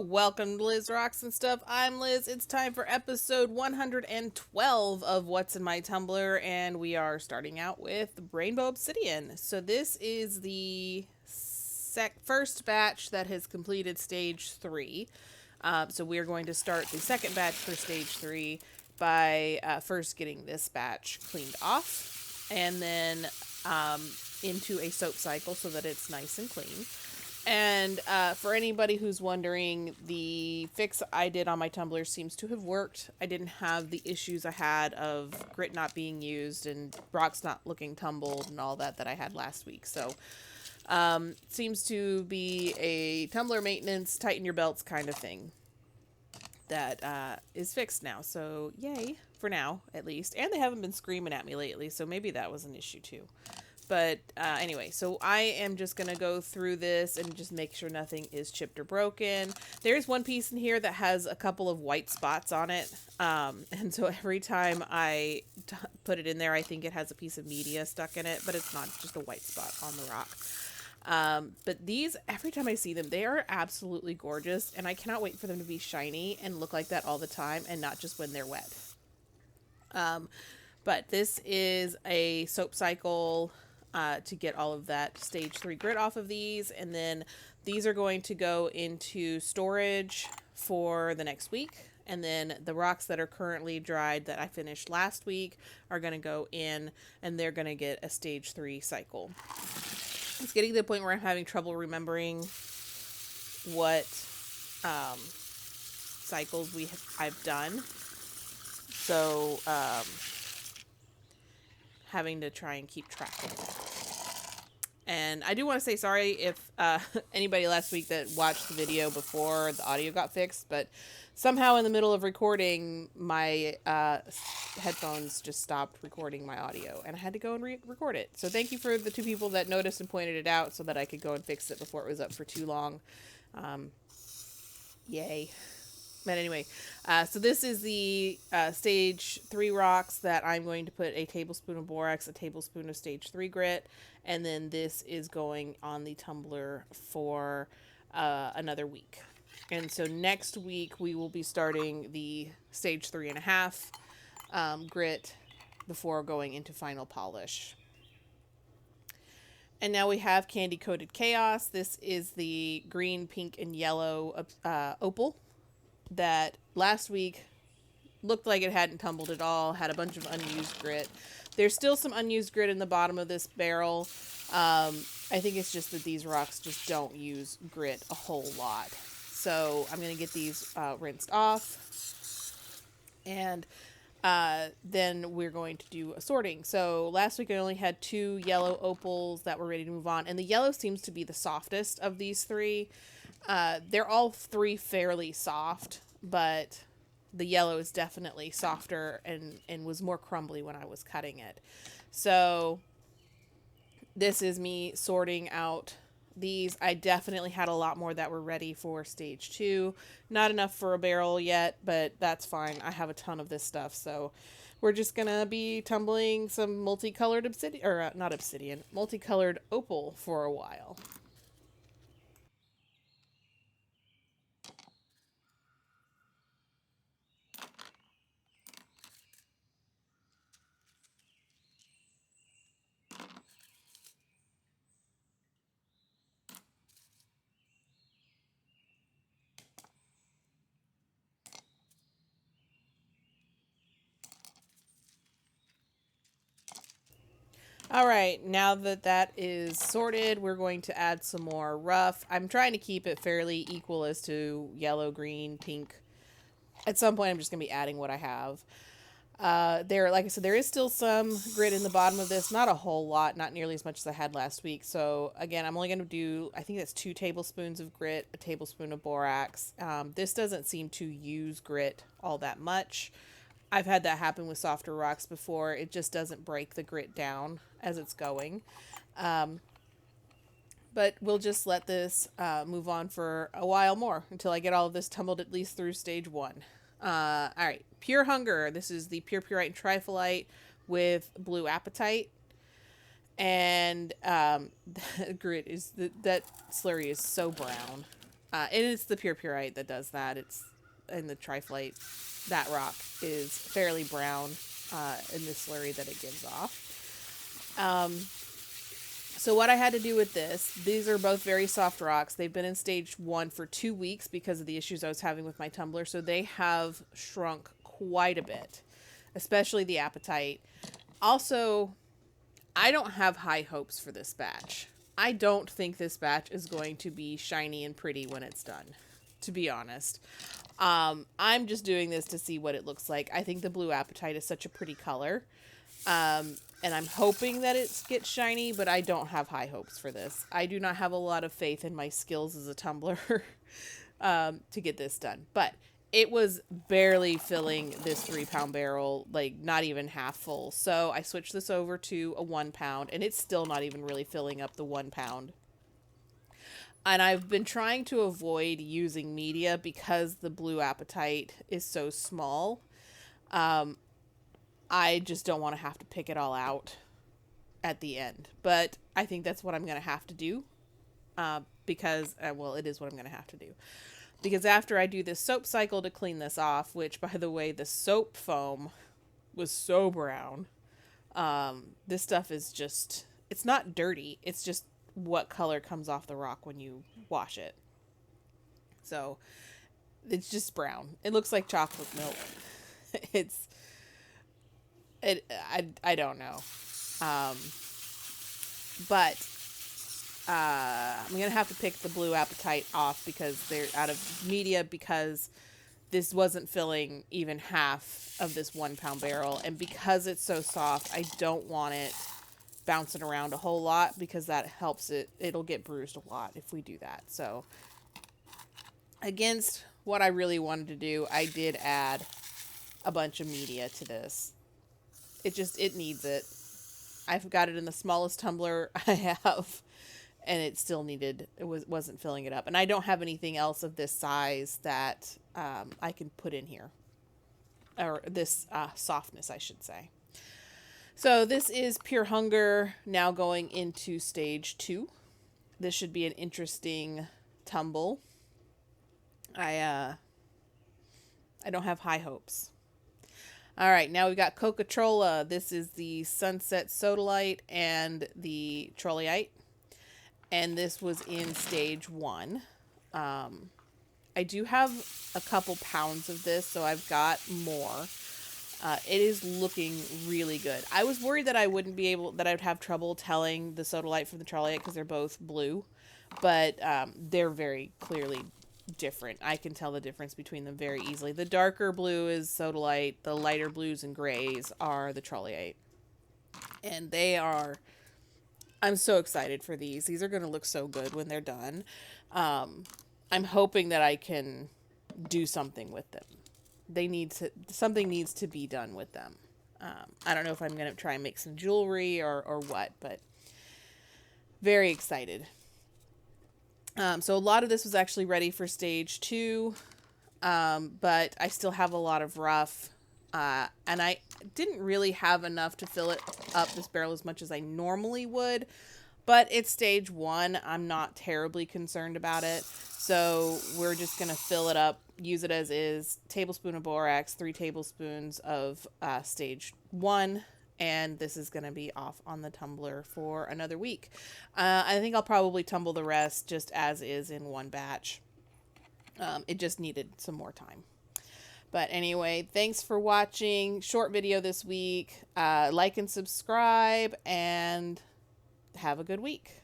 welcome to Liz Rocks and Stuff. I'm Liz. It's time for episode 112 of What's in My Tumbler, and we are starting out with Rainbow Obsidian. So this is the first batch that has completed stage 3. So we are going to start the second batch for stage 3 by first getting this batch cleaned off, and then into a soap cycle so that it's nice and clean. And for anybody who's wondering, the fix I did on my tumbler seems to have worked. I didn't have the issues I had of grit not being used and rocks not looking tumbled and all that I had last week. So seems to be a tumbler maintenance, tighten your belts kind of thing that is fixed now. So yay, for now at least. And they haven't been screaming at me lately, so maybe that was an issue too. But anyway, so I am just going to go through this and just make sure nothing is chipped or broken. There's one piece in here that has a couple of white spots on it. And so every time I put it in there, I think it has a piece of media stuck in it, but it's not, just a white spot on the rock. But these, every time I see them, they are absolutely gorgeous. And I cannot wait for them to be shiny and look like that all the time and not just when they're wet. But this is a soap cycle to get all of that stage 3 grit off of these, and then these are going to go into storage for the next week, and then the rocks that are currently dried that I finished last week are going to go in, and they're going to get a stage 3 cycle. It's getting to the point where I'm having trouble remembering what cycles I've done, so having to try and keep track of that. And I do want to say sorry if anybody last week that watched the video before the audio got fixed, but somehow in the middle of recording, my headphones just stopped recording my audio, and I had to go and re-record it. So thank you for the 2 people that noticed and pointed it out so that I could go and fix it before it was up for too long. Yay. But anyway, so this is the stage 3 rocks that I'm going to put a tablespoon of borax, a tablespoon of stage 3 grit, and then this is going on the tumbler for another week. And so next week we will be starting the stage 3.5 grit before going into final polish. And now we have Candy Coated Chaos. This is the green, pink, and yellow opal that last week looked like it hadn't tumbled at all, had a bunch of unused grit. There's still some unused grit in the bottom of this barrel. I think it's just that these rocks just don't use grit a whole lot. So I'm going to get these rinsed off. And then we're going to do a sorting. So last week I only had 2 yellow opals that were ready to move on. And the yellow seems to be the softest of these 3. They're all 3 fairly soft, but the yellow is definitely softer and was more crumbly when I was cutting it. So this is me sorting out these. I definitely had a lot more that were ready for stage 2. Not enough for a barrel yet, but that's fine. I have a ton of this stuff, so we're just gonna be tumbling some multicolored obsidian, or not obsidian, multicolored opal for a while. All right, now that that is sorted, we're going to add some more rough. I'm trying to keep it fairly equal as to yellow, green, pink. At some point, I'm just going to be adding what I have. Like I said, there is still some grit in the bottom of this. Not a whole lot, not nearly as much as I had last week. So again, I'm only going to do, I think that's 2 tablespoons of grit, a tablespoon of borax. This doesn't seem to use grit all that much. I've had that happen with softer rocks before. It just doesn't break the grit down as it's going. But we'll just let this move on for a while more until I get all of this tumbled at least through stage 1. All right, Pure Hunger. This is the Pure Purite and Trifolite with Blue Apatite. And that grit is, that slurry is so brown. And it's the purite that does that. It's in the triflate. That rock is fairly brown in the slurry that it gives off. So what I had to do with this, these are both very soft rocks. They've been in stage 1 for 2 weeks because of the issues I was having with my tumbler. So they have shrunk quite a bit, especially the apatite. Also, I don't have high hopes for this batch. I don't think this batch is going to be shiny and pretty when it's done, to be honest. I'm just doing this to see what it looks like. I think the blue apatite is such a pretty color. And I'm hoping that it gets shiny, but I don't have high hopes for this. I do not have a lot of faith in my skills as a tumbler to get this done. But it was barely filling this 3-pound barrel, like not even half full. So I switched this over to a 1 pound, and it's still not even really filling up the 1 pound. And I've been trying to avoid using media because the blue apatite is so small. I just don't want to have to pick it all out at the end. But I think that's what I'm going to have to do. Because, well, it is what I'm going to have to do. Because after I do this soap cycle to clean this off, which, by the way, the soap foam was so brown. This stuff is just, it's not dirty. It's just what color comes off the rock when you wash it. So, it's just brown. It looks like chocolate milk. I don't know. But I'm going to have to pick the blue apatite off because they're out of media, because this wasn't filling even half of this 1 pound barrel. And because it's so soft, I don't want it bouncing around a whole lot, because that helps it'll get bruised a lot if we do that. So against what I really wanted to do, I did add a bunch of media to this. It needs it. I've got it in the smallest tumbler I have, and it still wasn't filling it up. And I don't have anything else of this size that I can put in here, or this softness, I should say. So this is Pure Hunger, now going into stage 2. This should be an interesting tumble. I don't have high hopes. All right, now we've got Coca Trolla. This is the Sunset Sodalite and the Trollite. And this was in stage 1. I do have a couple pounds of this, so I've got more. It is looking really good. I was worried that I would have trouble telling the Sodalite from the Trollite because they're both blue. But they're very clearly different. I can tell the difference between them very easily. The darker blue is Sodalite. The lighter blues and grays are the Trollite. And they are... I'm so excited for these. These are going to look so good when they're done. I'm hoping that I can do something with them. Something needs to be done with them. I don't know if I'm going to try and make some jewelry or what, but very excited. So a lot of this was actually ready for stage 2, but I still have a lot of rough, and I didn't really have enough to fill it up this barrel as much as I normally would, but it's stage 1. I'm not terribly concerned about it, so we're just going to fill it up, use it as is, tablespoon of borax, 3 tablespoons of stage 1, and this is going to be off on the tumbler for another week. I think I'll probably tumble the rest just as is in one batch. It just needed some more time. But anyway, thanks for watching. Short video this week. Like and subscribe, and have a good week.